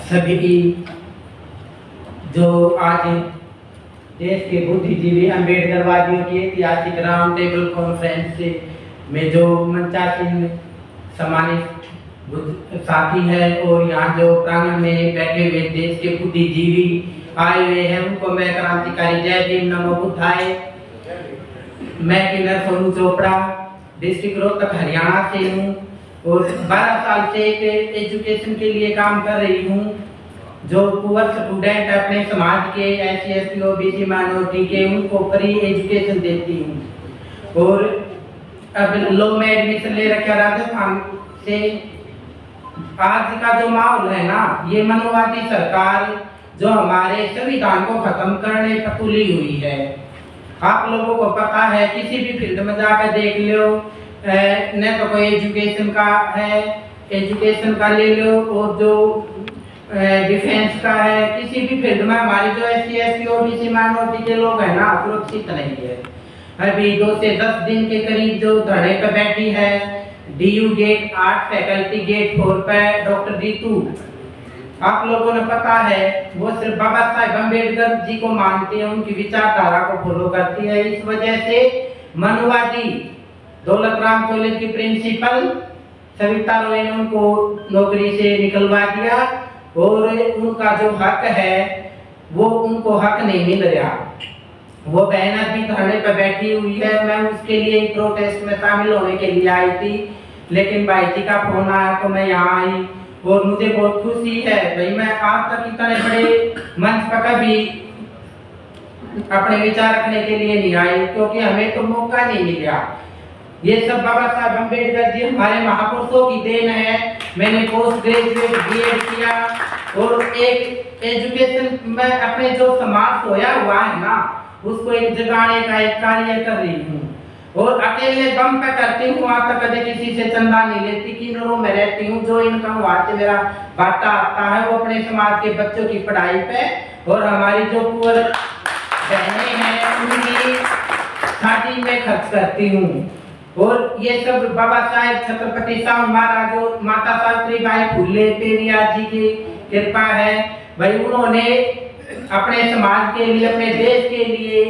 सभी जो आज देश के बुद्धिजीवी अम्बेडकरवादियों की ऐतिहासिक राउंड टेबल कॉन्फ्रेंस में जो मंचासीन सम्मानित साथी है और यहाँ जो प्रांगण में बैठे हुए देश के बुद्धिजीवी आए हुए हैं उनको मैं क्रांतिकारी जय भीम नमो बुद्धाय। मैं किन्नर सोनू चोपड़ा डिस्ट्रिक्ट रोहतक हरियाणा से हूँ और 12 साल से एक एजुकेशन के लिए काम कर रही हूँ। जो पुअर स्टूडेंट अपने समाज के SC/ST OBC माइनॉरिटी के उनको फ्री एजुकेशन देती हूँ। और अब लॉ में एडमिशन ले रखा राजस्थान से। आज का जो माहौल है ना, ये मनोवादी सरकार जो हमारे संविधान को खत्म करने पर तुली हुई है। आप लोगों को पता है, किसी भी फील्ड में जाकर देख लो, न तो कोई एजुकेशन का है, एजुकेशन का ले लो और जो डिफेंस का है, किसी भी फील्ड में हमारी जो SC/ST OBC माइनॉरिटी के लोग हैं ना, सुरक्षित नहीं है। अभी 2 से 10 दिन के करीब जो धरने पर बैठी है DU गेट 8 फैकल्टी गेट 4 पर डॉक्टर रितु, आप लोगों ने पता है वो सिर्फ बाबा साहेब अम्बेडकर जी को मानते हैं, उनकी विचारधारा को फॉलो करती है। इस वजह से मनुवादी दौलत राम कॉलेज की प्रिंसिपल सविता रॉय ने उनको नौकरी से निकलवा दिया और उनका जो हक है वो उनको हक नहीं मिल रहा। वो बहन अभी धरने पर बैठी हुई है। मैं उसके लिए प्रोटेस्ट में शामिल होने के लिए आई थी, लेकिन भाई जी का फोन आया तो मैं यहाँ आई और मुझे बहुत खुशी है। भाई मैं आज तक इतने बड़े मंच पर कभी अपने विचार रखने के लिए नहीं आई, क्योंकि हमें तो मौका नहीं मिला। ये सब बाबा साहब अम्बेडकर जी हमारे महापुरुषों की देन है। मैंने पोस्ट ग्रेजुएट BEd किया और एक एजुकेशन में अपने जो समाज सोया हुआ है ना, उसको एक जगाने का एक कार्य कर रही हूँ और अकेले दम पे करती हूँ। आज तक कभी किसी से चंदा नहीं लेती, किन्नरों में रहती हूँ। जो इनकम वहाँ से मेरा घाटा आता है वो अपने समाज के बच्चों की पढ़ाई पे और हमारी जो पुअर बहनें हैं उनकी शादी में खर्च करती हूँ। और ये सब बाबा साहेब छत्रपति साहू महाराज और माता सावित्रीबाई फुले पेरियार जी की कृपा है। भाई उन्होंने अपने समाज के लिए, अपने देश के लिए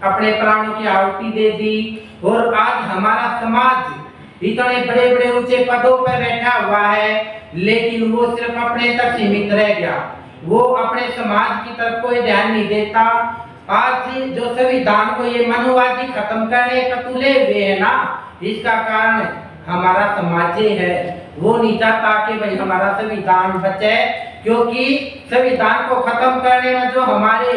अपने प्राणों की आहुति दे दी और आज हमारा समाज इतने बड़े बड़े ऊंचे पदों पर बैठा हुआ है, लेकिन वो सिर्फ अपने तक सीमित रह गया। वो अपने समाज की तरफ कोई ध्यान नहीं देता। आज जो संविधान को ये मनुवादी खत्म करने पर तुले हुए है ना, इसका कारण हमारा समाज है। वो नहीं चाहता कि भाई हमारा संविधान बचे, क्योंकि संविधान को खत्म करने में जो हमारे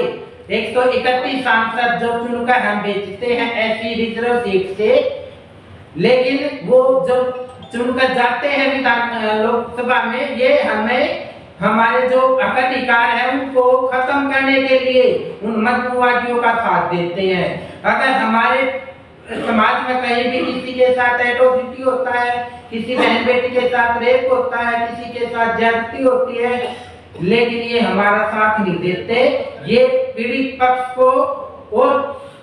131 सांसद जो चुनकर हम बेचते हैं SC रिजर्व सीट से, लेकिन वो जो चुनकर जाते हैं विधान लोकसभा में, ये हमें हमारे जो हक अधिकार है उनको खत्म करने के लिए उन मनुवादियों का साथ देते हैं। अगर हमारे समाज में कहीं भी किसी के साथ एट्रोसिटी होता है, किसी बहन बेटी के साथ रेप होता है, किसी के साथ ज्यादती होती है, लेकिन ये हमारा साथ नहीं देते। ये पीड़ित पक्ष को और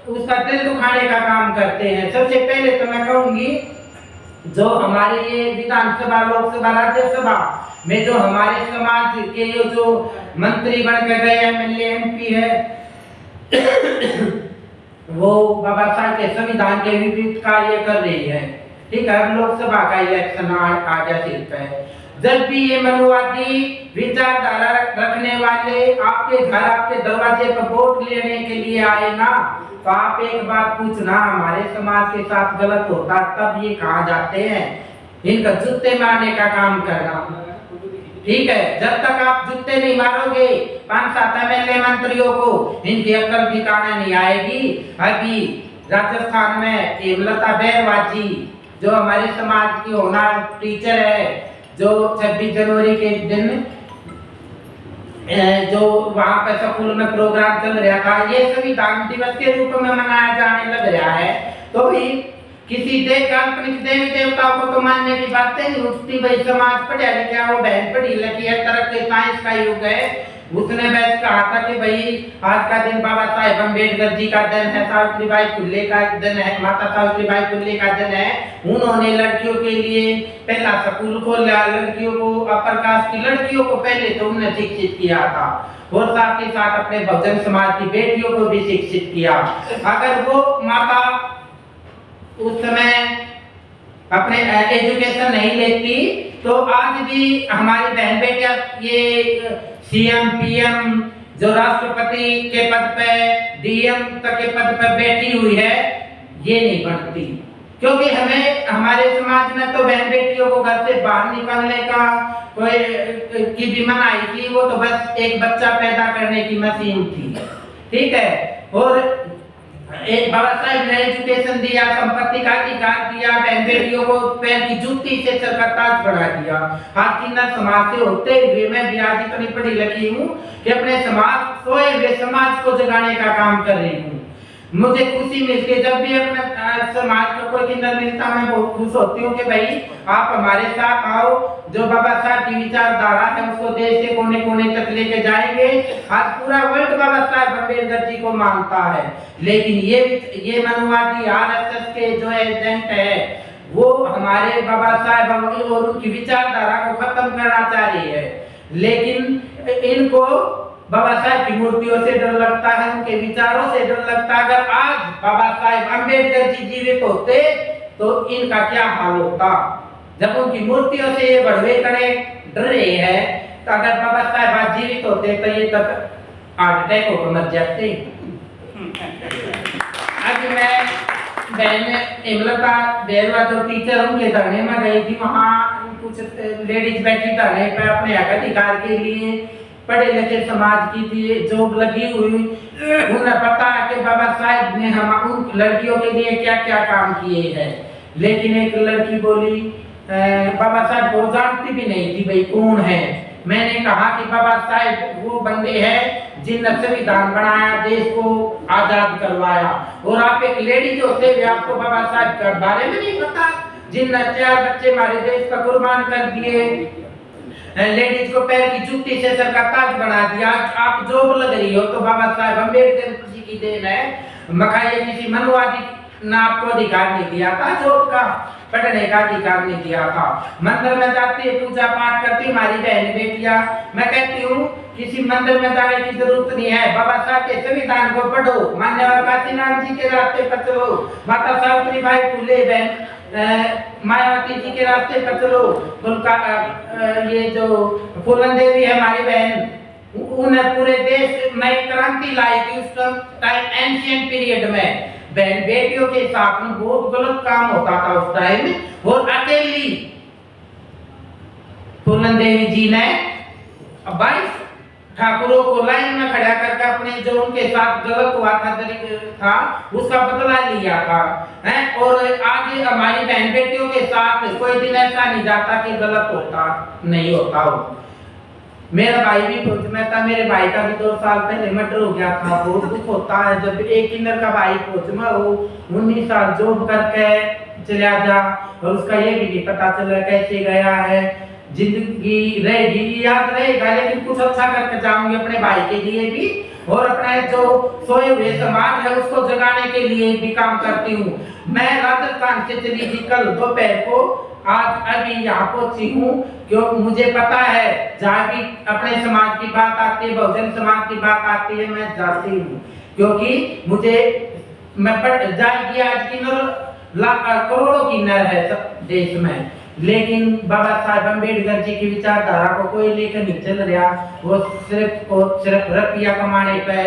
उसका दिल दुखाने का काम करते हैं। सबसे पहले तो मैं कहूंगी, जो हमारे ये विधानसभा, लोकसभा, राज्यसभा में जो हमारे समाज के ये जो मंत्री बन के गए MLA MP है, वो बाबा साहब के संविधान के विपरीत कार्य कर रही है। ठीक है, अब लोकसभा का इलेक्शन आ गया सिर पे। जब भी ये मनुवादी विचारधारा रखने वाले आपके घर, आपके दरवाजे पर वोट लेने के लिए आए ना, तो आप एक बात पूछना, हमारे समाज के साथ गलत होता तब ये कहाँ जाते हैं? इनका जूते मारने का काम करना। ठीक है, जब तक आप जूते नहीं मारोगे 5-7 MLA मंत्रियों को, इनकी अक्ल ठिकाना नहीं आएगी। अभी राजस्थान में हेमलता बैरवाल जी जो हमारे समाज की होनहार टीचर है, जो 26 जनवरी के दिन जो वहाँ पे स्कूल में प्रोग्राम चल रहा था, ये संविधान दिवस के रूप में मनाया जाने लग रहा है। तो भाई किसी काल्पनिक देवी देवताओं को तो मानने की बातें नहीं उठती। भाई समाज पढ़ा लिखा, वो बहन पढ़ी लिखी है, तरक्की साइंस का युग है, उसने बस कहा था कि भाई आज का दिन बाबा साहेब अम्बेडकर जी का दिन है, सावित्रीबाई फुले का दिन है, माता सावित्रीबाई फुले का दिन है। उन्होंने लड़कियों के लिए पहला स्कूल खोला, लड़कियों को अपर कास्ट की लड़कियों को पहले तो उन्होंने शिक्षित किया था और साथ ही साथ अपने बहुजन समाज की बेटियों को भी शिक्षित किया। अगर वो माता उस समय अपने एजुकेशन नहीं लेती तो आज भी हमारी बहन बेटियां ये सीएम पीएम जो राष्ट्रपति के पद पे डीएम तक के पद पर बैठी हुई है ये नहीं बनती, क्योंकि हमें हमारे समाज में तो बहन बेटियों को घर से बाहर निकलने का कोई की भी मनाही थी, वो तो बस एक बच्चा पैदा करने की मशीन थी, ठीक है। और एक बाबा साहेब ने एजुकेशन दिया, संपत्ति का अधिकार दिया, बहन बेटियों को पैर की जूती से सर का ताज बढ़ा दिया। आज की न समाज से होते हुए मैं भी आज इतनी पढ़ी लिखी हूँ कि अपने समाज सोए हुए समाज को जगाने का काम कर रही हूँ। मुझे खुशी मिलती है जब भी अपने समाज का कोई किन्नर मिलता, मैं बहुत खुश होती हूँ कि भाई आप हमारे साथ आओ, जो बाबा साहब की विचारधारा है उसको देश के कोने कोने तक लेके जाएंगे। आज पूरा वर्ल्ड बाबा साहब अम्बेडकर जी को मानता है, लेकिन ये मनुवादी आरएसएस के जो एजेंट है वो हमारे बाबा साहब और उनकी विचारधारा को खत्म करना चाह रही है। लेकिन इनको बाबा साहब की मूर्तियों से डर लगता है, उनके विचारों से डर लगता है। अगर आज बाबा साहब अम्बेडकर जी जीवित होते तो इनका क्या हाल होता। जब उनकी मूर्तियों से ये बढ़वे करे डर रहे हैं, तो अगर बाबा साहब आज जीवित होते तो ये तक हार्ट अटैक होकर मर जाते। आज मैं बहन इमलता बेरवा जो टीचर उनके धरने में गई थी, वहाँ कुछ लेडीज बैठी धरने पे अपने हक अधिकार के लिए, पढ़े लिखे समाज की थी, जॉब लगी हुई, उन्हें पता है कि बाबा साहब ने हम उन लड़कियों के लिए क्या क्या काम किए हैं। लेकिन एक लड़की बोली बाबा साहब को जानती भी नहीं थी भाई कौन है। मैंने कहा कि बाबा साहब वो बंदे हैं जिनने संविधान बनाया, देश को आजाद करवाया, और आप एक लेडी होते हुए आपको बाबा साहब के बारे में नहीं पता, जिनने 4 बच्चे हमारे देश का कुर्बान कर दिए, लेडीज को पैर की जूती से सर का ताज बना दिया। आप जॉब लग रही हो तो बाबा साहब अम्बेडकर जी की देन है। मखाइए किसी मनुवादी ने आपको अधिकार नहीं दिया था, जॉब का पढ़ने का अधिकार नहीं दिया था। मंदिर में जाती है, पूजा पाठ करती हमारी बहन बेटियां। मैं कहती हूँ किसी मंदिर में जाने की जरूरत नहीं है, बाबा साहब के संविधान को पढ़ो, मान्यवर काशीनाथ जी के रास्ते पर चलो, माता सावित्रीबाई फुले बहन मायावती जी के रास्ते पर चलो, उनका ये जो फूलन देवी है हमारी बहन, उन्हें पूरे देश में क्रांति लाई थी उस टाइम एंशिएंट पीरियड में। बहन बेटियों के साथ में बहुत गलत काम होता था उस टाइम, और अकेली फूलन देवी जी ने 22 ठाकुरों को लाइन में खड़ा करके अपने जो उनके साथ गलत हुआ था उसका बदला लिया था, हैं। और आगे हमारी बहन बेटियों के साथ कोई दिन ऐसा नहीं जाता कि गलत होता नहीं होता हो। मेरा भाई भी फौज में था, मेरे भाई का भी 2 साल पहले मर्डर हो गया था। बहुत दुख होता है जब एक किन्नर का भाई फौज में हो, 19 साल जॉब करके चला जा और उसका ये भी नहीं पता चला कैसे गया है। जिंदगी रहेगी, याद रहेगा, लेकिन कुछ अच्छा करके जाऊंगी अपने भाई के लिए भी, और अपने जो सोए हुए समाज है उसको जगाने के लिए भी काम करती हूँ। मैं राजस्थान से चली थी कल दोपहर को, आज अभी यहाँ पहुंची हूँ, क्योंकि मुझे पता है जहाँ भी अपने समाज की बात आती है, बहुजन समाज की बात आती है, मैं जाती हूँ, क्योंकि मुझे मैं पढ़ जाएगी आज किन्नर करोड़ों किन्नर है देश में, लेकिन बाबा साहब अम्बेडकर जी की विचारधारा को कोई लेकर नहीं चल रहा। वो सिर्फ रुपया कमाने पे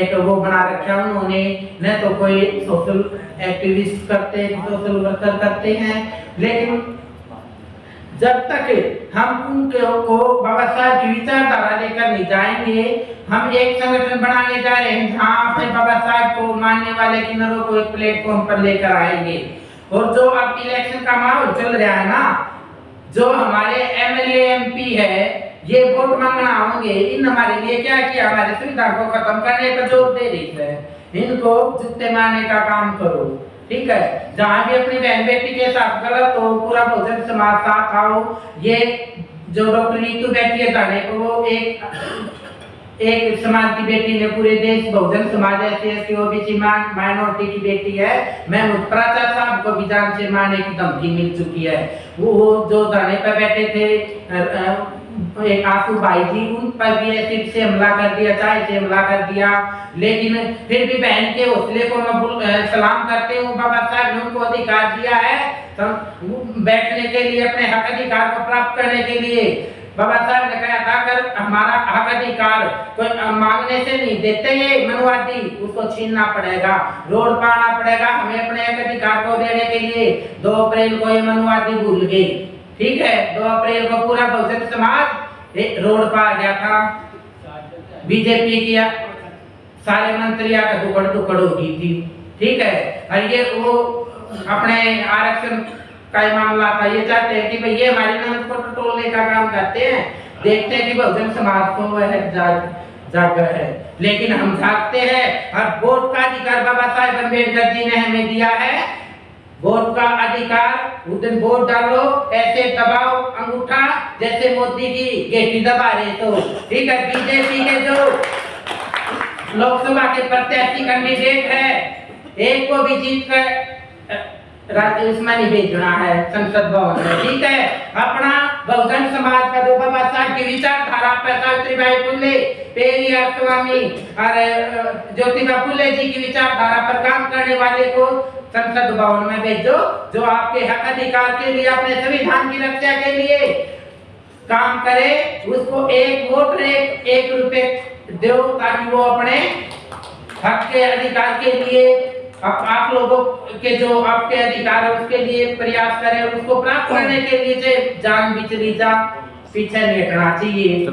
एक वो बना रखा उन्होंने, न तो कोई सोशल एक्टिविस्ट करते, सोशल वर्कर करते हैं। लेकिन जब तक हम उनके को बाबा साहब की विचारधारा लेकर नहीं जाएंगे, हम एक संगठन बनाने जा रहे हैं जहाँ अपने बाबा साहब को मानने वाले किन्नरों को एक प्लेटफॉर्म पर लेकर आएंगे। और जो अब इलेक्शन का माहौल चल रहा है ना, जो हमारे एमएलए एमपी है ये वोट मांगना होंगे, इन हमारे लिए क्या किया, हमारे सुविधा को खत्म करने पर जोर दे रही है। इनको जूते मारने का काम करो, ठीक है। जहाँ भी अपनी बहन बेटी के साथ गलत हो, पूरा बहुजन समाज साथ आओ। ये जो डॉक्टर नीतू बैठी है थाने को, वो एक समाज की बेटी ने पूरे देश Bahujan Samaj SC OBC minority की बेटी है। महमूद प्राचार्य साहब को भी जान से मारने की धमकी मिल चुकी है। वो जो थाने पर बैठे थे एक आंसू भाई जी, उन पर भी एसिड से हमला कर दिया, चाय से हमला कर दिया। लेकिन फिर भी बहन के हौसले को मैं सलाम करते हूँ। बाबा साहब ने उनको अधिकार दिया है बैठने के लिए, अपने हक अधिकार को प्राप्त करने के लिए। बाबा साहब ने कहा था अगर हमारा हक अधिकार कोई मांगने से नहीं देते ये मनुवादी, उसको छीनना पड़ेगा, रोड पर आना पड़ेगा हमें अपने हक अधिकार को देने के लिए। 2 अप्रैल को ये मनुवादी भूल गई, ठीक है। 2 अप्रैल को पूरा बहुजन समाज रोड पर आ गया था। बीजेपी की सारे मंत्रियों का दुकड़ हो गई थी, ठीक है। और ये वो अपने आरक्षण का मामला था, ये चाहते हैं कि भाई ये हमारी नमक को टटोलने का काम करते हैं। देखते हैं कि बहुजन समाज को वह जागा है, लेकिन हम जागते हैं। और वोट का अधिकार बाबा साहेब अम्बेडकर जी ने हमें दिया है। वोट का अधिकार, उस दिन वोट डालो, ऐसे दबाओ अंगूठा जैसे मोदी की गेटी दबा रहे तो, ठीक है। बीजेपी के जो लोकसभा के प्रत्याशी कैंडिडेट है, एक को भी जीत कर उसमें नहीं भेजना है संसद भवन में, ठीक है। अपना बहुजन समाज का जो बाबा साहब की विचारधारा पर सावित्रीबाई फुले, पेरियार स्वामी और ज्योतिबा फुले जी की विचारधारा पर काम करने वाले को संसद भवन में भेजो, जो आपके हक अधिकार के लिए, अपने संविधान की रक्षा के लिए काम करे। उसको 1 वोट 1 रुपए दो, ताकि वो अपने हक के अधिकार के लिए, आप लोगों के जो आपके अधिकार है उसके लिए प्रयास करें, उसको प्राप्त करने के लिए जान भी चली जा, पीछे नहीं हटना चाहिए।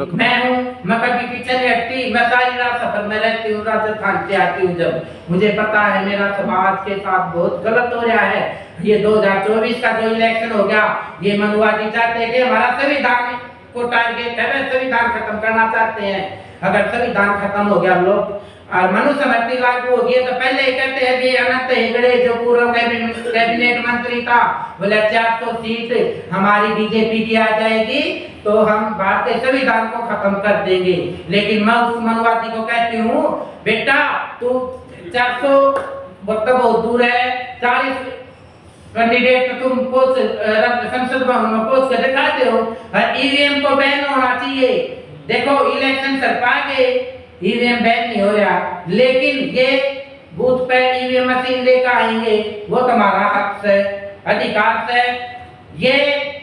मैं कभी पीछे नहीं हटती। मैं सारी रात सफर में रहती हूँ, राजस्थान से आती हूँ जब मुझे पता है मेरा समाज के साथ बहुत गलत हो रहा है। ये 2024 का जो इलेक्शन हो गया, ये मनुवादी चाहते हैं कि हमारा संविधान को टारगेट है, संविधान खत्म करना चाहते हैं। अगर संविधान खत्म हो गया, लोग और मनुस्मृति लागू हो गई, तो पहले ही कहते हैं कि अनंत हेगड़े जो पूर्व कैबिनेट मंत्री था, बोले 400 सीट हमारी बीजेपी की आ जाएगी तो हम भारतीय संविधान को खत्म कर देंगे। लेकिन मैं उस मनुवादी को कहती हूँ, बेटा तू 400 बहुत दूर है, 40 कैंडिडेट तो तुम संसद भवन में पहुंच कर दिखाते हो। ईवीएम को बैन होना चाहिए। देखो इलेक्शन सर पा गए, ईवीएम बैन नहीं हो रहा, लेकिन ये बूथ पे ईवीएम मशीन लेकर आएंगे, वो तुम्हारा हक है, अधिकार है। ये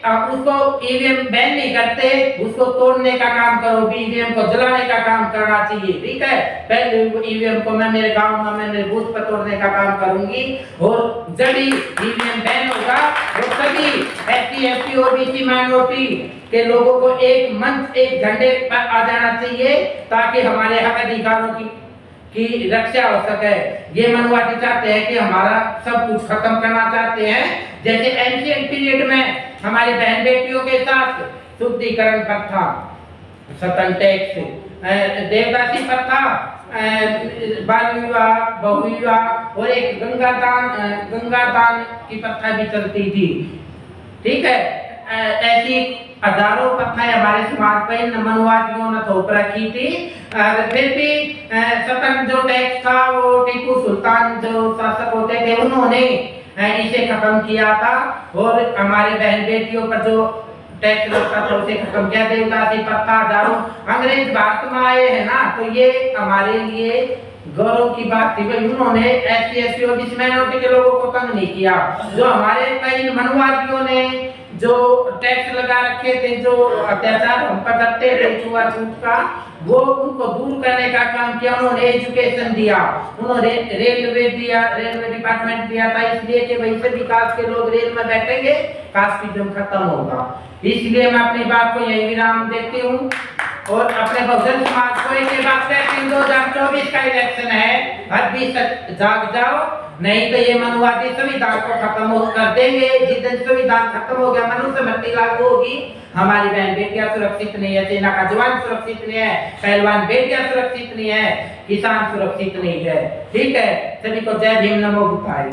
उसको ईवीएम बैन नहीं करते, उसको तोड़ने का काम करो, ईवीएम को जलाने का काम करना चाहिए, ठीक है। पहले ईवीएम को मैं मेरे गांव में, मैं मेरे बूथ पर तोड़ने का काम करूंगी, और जब ही ईवीएम बैन होगा वो सभी SC OBC माइनॉरिटी के लोगों को एक मंच, एक झंडे पर आ जाना चाहिए, ताकि हमारे हक अधिकारों की रक्षा हो सके। ये मनुवादी चाहते हैं कि हमारा सब कुछ खत्म करना चाहते हैं। जैसे एंशिएंट पीरियड में हमारी बहन बेटियों के साथ शुद्धिकरण प्रथा, सतन टैक्स, देवदासी प्रथा, बाल विवाह, बहु विवाह और एक गंगादान की प्रथा भी चलती थी, ठीक है। ऐसी हजारों प्रथाएं हमारे समाज पर इन मनुवादियों ने थोप रखी थी। फिर भी सतन जो टैक्स था, वो टीपू सुल्तान जो शासक होते थे उन्होंने इसे खत्म किया था, और हमारे बहन बेटियों पर जो टैक्स लगता था उसे खत्म किया। देवदासी प्रथा, हजारों अंग्रेज भारत में आए हैं ना, तो ये हमारे लिए गौरव की बात थी। भाई उन्होंने SC OBC माइनॉरिटी के लोगों को तंग नहीं किया। जो हमारे कई मनुवादियों ने जो टैक्स लगा रखे थे, जो अत्याचार हम पर करते थे, छुआछूत का, वो उनको दूर करने का काम किया। उन्होंने एजुकेशन दिया, उन्होंने रेलवे दिया, रेलवे डिपार्टमेंट दिया था, इसलिए कि वहीं से विकास के लोग रेल में बैठेंगे, कास्टिज्म खत्म होगा। इसलिए मैं अपनी बात को यही विराम देती हूँ और अपने बहुजन समाज को एक बात कहती हूँ, 2024 का इलेक्शन है, हर भी जाग जाओ, नहीं तो ये मनुवादी संविधान को खत्म कर देंगे। जिस दिन संविधान खत्म हो गया, मनुस्मृति लागू होगी, हमारी बहन बेटियां सुरक्षित नहीं है, सेना का जवान सुरक्षित नहीं है, पहलवान बेटियां सुरक्षित नहीं है, किसान सुरक्षित नहीं है, ठीक है। सभी को जय भीम, नमो बुद्धाय।